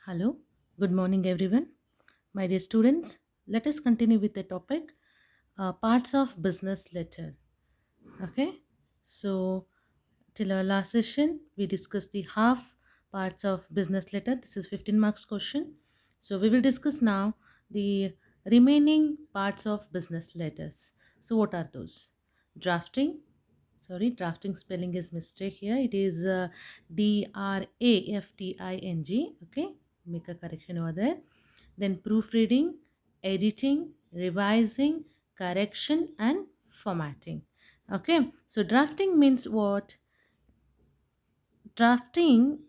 Hello, good morning, everyone. My dear students, let us continue with the topic parts of business letter. Okay, so till our last session, we discussed the half parts of business letter. This is 15 marks question. So we will discuss now the remaining parts of business letters. So what are those? Drafting. Sorry, drafting spelling is mistake here. It is drafting. Okay, make a correction over there. Then proofreading, editing, revising, correction, and formatting. Okay, so drafting means what? Drafting,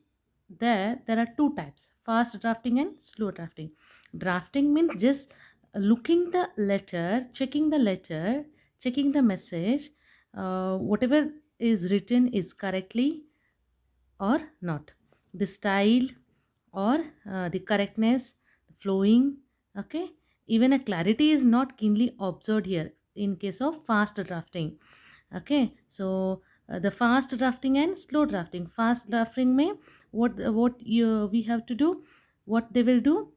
there are two types: fast drafting and slow drafting. Drafting means just looking the letter, checking the message, whatever is written is correctly or not, the style or the correctness, the flowing. Okay, even a clarity is not keenly observed here in case of fast drafting. Okay, so the fast drafting and slow drafting. Fast drafting may what you we have to do, what they will do,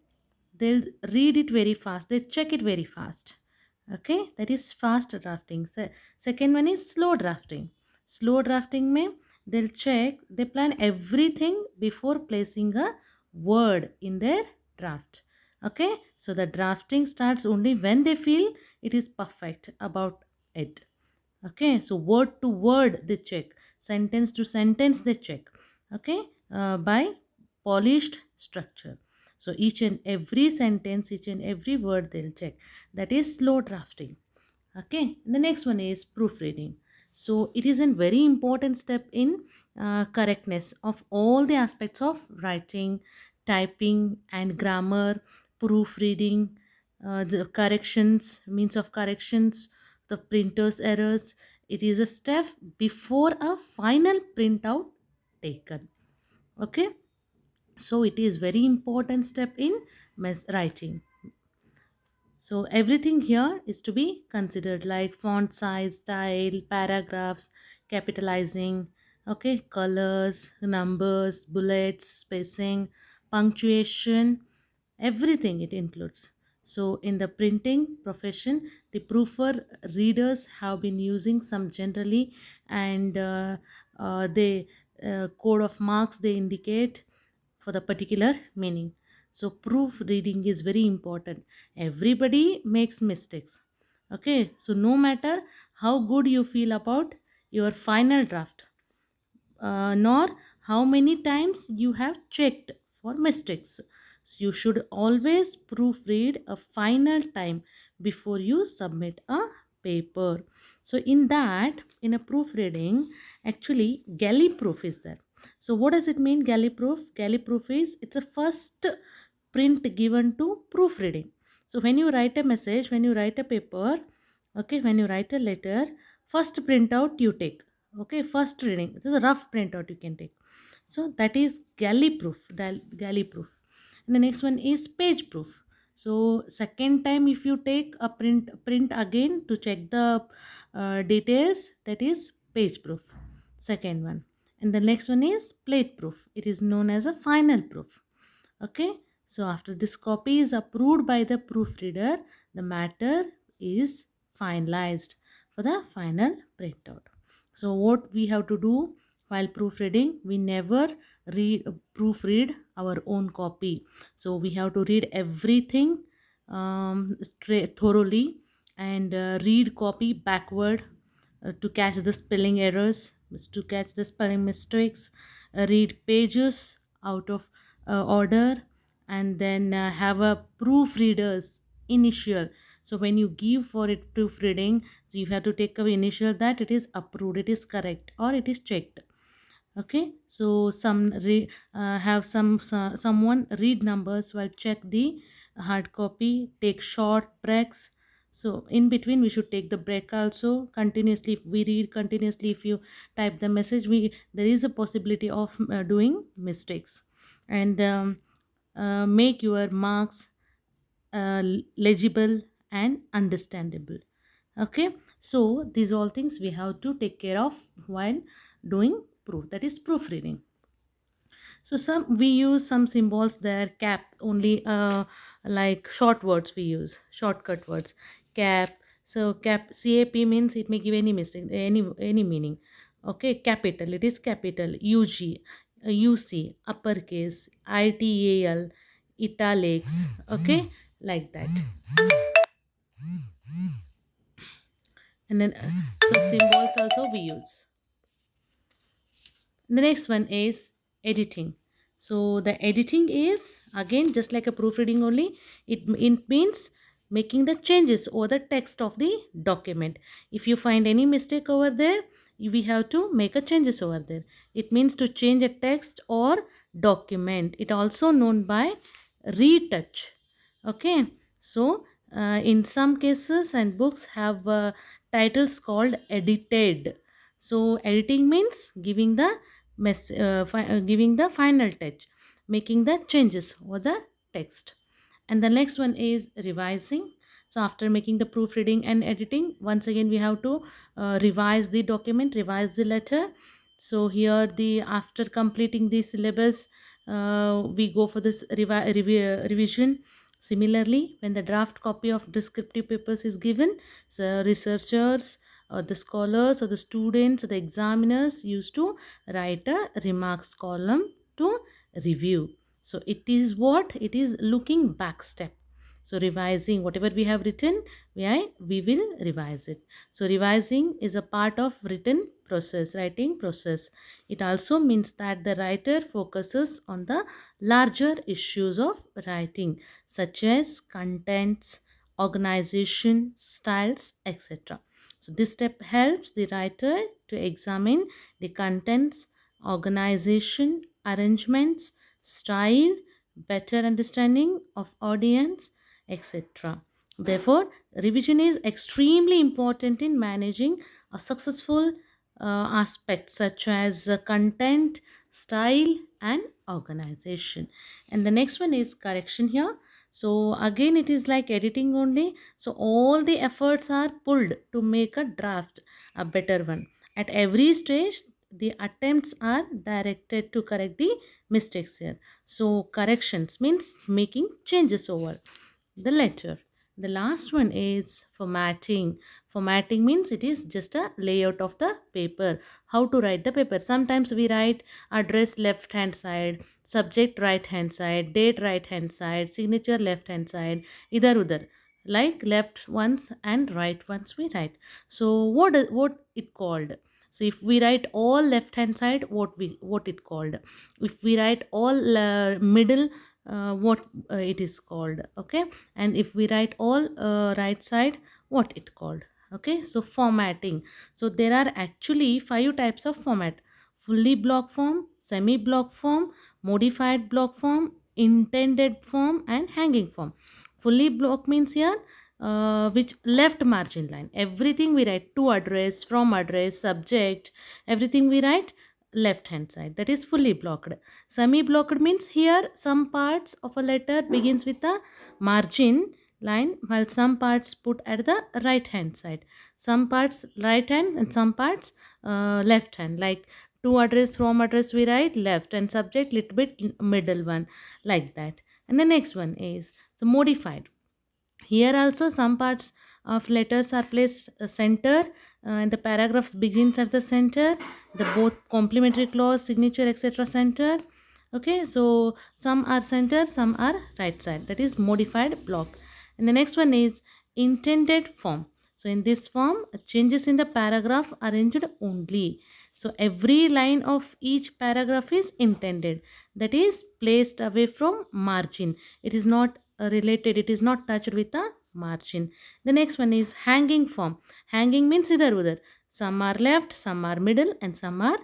they'll read it very fast, they check it very fast. Okay, that is fast drafting. Second one is slow drafting. Slow drafting may they'll check, they plan everything before placing a word in their draft. Okay, so the drafting starts only when they feel it is perfect about it. Okay, so word to word they check, sentence to sentence they check. Okay, by polished structure. So each and every sentence, each and every word they'll check. That is slow drafting. Okay, and the next one is proofreading. So it is a very important step in correctness of all the aspects of writing, typing, and grammar. Proofreading, the corrections, means of corrections, the printer's errors. It is a step before a final printout taken. Okay, so it is very important step in writing. So everything here is to be considered, like font size, style, paragraphs, capitalizing, okay, colors, numbers, bullets, spacing, punctuation, everything it includes. So in the printing profession, the proofer readers have been using some generally, and they code of marks they indicate for the particular meaning. So proofreading is very important. Everybody makes mistakes. Okay, so no matter how good you feel about your final draft, nor how many times you have checked for mistakes, so you should always proofread a final time before you submit a paper. So in that, in a proofreading, actually galley proof is there. So what does it mean, galley proof? Galley proof is, it's a first print given to proofreading. So when you write a message, when you write a paper, okay, when you write a letter, first printout you take. Okay, first reading, this is a rough printout you can take. So that is galley proof, galley proof. And the next one is page proof. So second time if you take a print again to check the details, that is page proof, second one. And the next one is plate proof, it is known as a final proof. Okay, so after this copy is approved by the proofreader, the matter is finalized for the final printout. So what we have to do while proofreading, we never proofread our own copy. So we have to read everything straight thoroughly, and read copy backward to catch the spelling errors, to catch the spelling mistakes, read pages out of order, and then have a proofreader's initial. So when you give for it proofreading, so you have to take a initial that it is approved, it is correct, or it is checked. Okay, so have someone read numbers while check the hard copy, take short breaks. So in between we should take the break also. Continuously if we read continuously, if you type the message, we there is a possibility of doing mistakes. And make your marks legible and understandable. Okay, so these all things we have to take care of while doing proof, that is proofreading. So some we use some symbols there. Cap only, like short words we use, shortcut words. Cap. So cap, cap means it may give any mistake, any meaning. Okay, capital, it is capital. UG, UC, uppercase, ITAL, italics. Okay, like that. And then so symbols also we use. The next one is editing. So the editing is again just like a proofreading only. It means making the changes over the text of the document. If you find any mistake over there, we have to make a changes over there. It means to change a text or document. It also known by retouch. Okay, so in some cases and books have titles called edited. So editing means giving the giving the final touch, making the changes over the text. And the next one is revising. So after making the proofreading and editing, once again we have to revise the document, revise the letter. So here the after completing the syllabus, we go for this revision. Similarly, when the draft copy of descriptive papers is given, so researchers or the scholars or the students or the examiners used to write a remarks column to review. So it is what it is, looking back step. So revising whatever we have written, we will revise it. So revising is a part of writing process. It also means that the writer focuses on the larger issues of writing, such as contents, organization, styles, etc. So this step helps the writer to examine the contents, organization, arrangements, style, better understanding of audience, etc. Therefore, revision is extremely important in managing a successful aspects such as content, style, and organization. And the next one is correction here. So again it is like editing only. So all the efforts are pulled to make a draft a better one. At every stage the attempts are directed to correct the mistakes here. So corrections means making changes over the letter. The last one is formatting. Formatting means it is just a layout of the paper. How to write the paper? Sometimes we write address left hand side, subject right hand side, date right hand side, signature left hand side, idhar udhar. Like left once and right once we write. So what it called? So if we write all left hand side, what it called? If we write all middle, what it is called? Okay, and if we write all right side, what it called? Okay, so formatting. So there are actually 5 types of format: fully block form, semi block form, modified block form, intended form, and hanging form. Fully block means here which left margin line, everything we write to address, from address, subject, everything we write left hand side, that is fully blocked. Semi blocked means here some parts of a letter begins with a margin line while some parts put at the right hand side, some parts right hand and some parts left hand, like to address, from address we write left, and subject little bit middle one, like that. And the next one is the modified. Here also some parts of letters are placed center, and the paragraphs begins at the center, the both complementary clause, signature, etc. center. Okay, so some are center, some are right side, that is modified block. And the next one is intended form. So in this form, changes in the paragraph arranged only. So every line of each paragraph is intended, that is placed away from margin. It is not related, it is not touched with a margin. The next one is hanging form. Hanging means idhar udhar, some are left, some are middle, and some are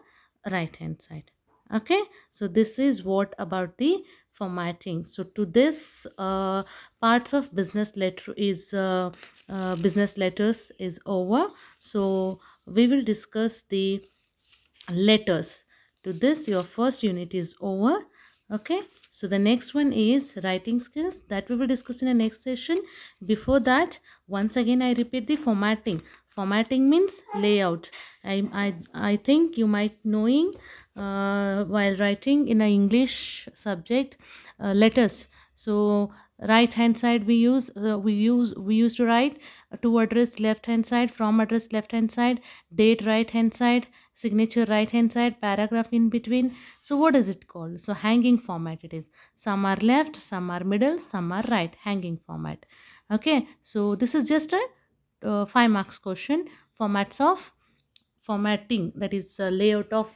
right hand side. Okay, so this is what about the formatting. So to this parts of business letters is over. So we will discuss the letters. To this your first unit is over. Okay, so the next one is writing skills, that we will discuss in the next session. Before that, once again I repeat the formatting. Formatting means layout. I think you might knowing while writing in a English subject letters. So right hand side we used to write to address left hand side, from address left hand side, date right hand side, signature right hand side, paragraph in between. So what is it called? So hanging format it is. Some are left, some are middle, some are right. Hanging format. Okay, so this is just a 5 marks question. Formats of formatting, that is layout of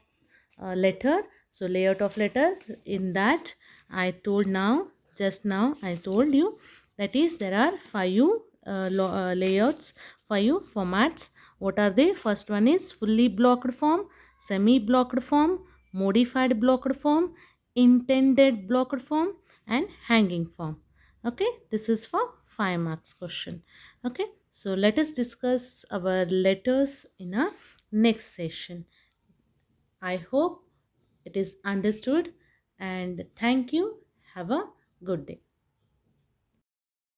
letter. So layout of letter, in that I told now, just now I told you, that is there are 5 layouts, 5 formats. What are they? First one is fully blocked form, semi blocked form, modified blocked form, intended blocked form, and hanging form. Okay, this is for 5 marks question. Okay, so let us discuss our letters in a next session. I hope it is understood, and thank you. Have a good day.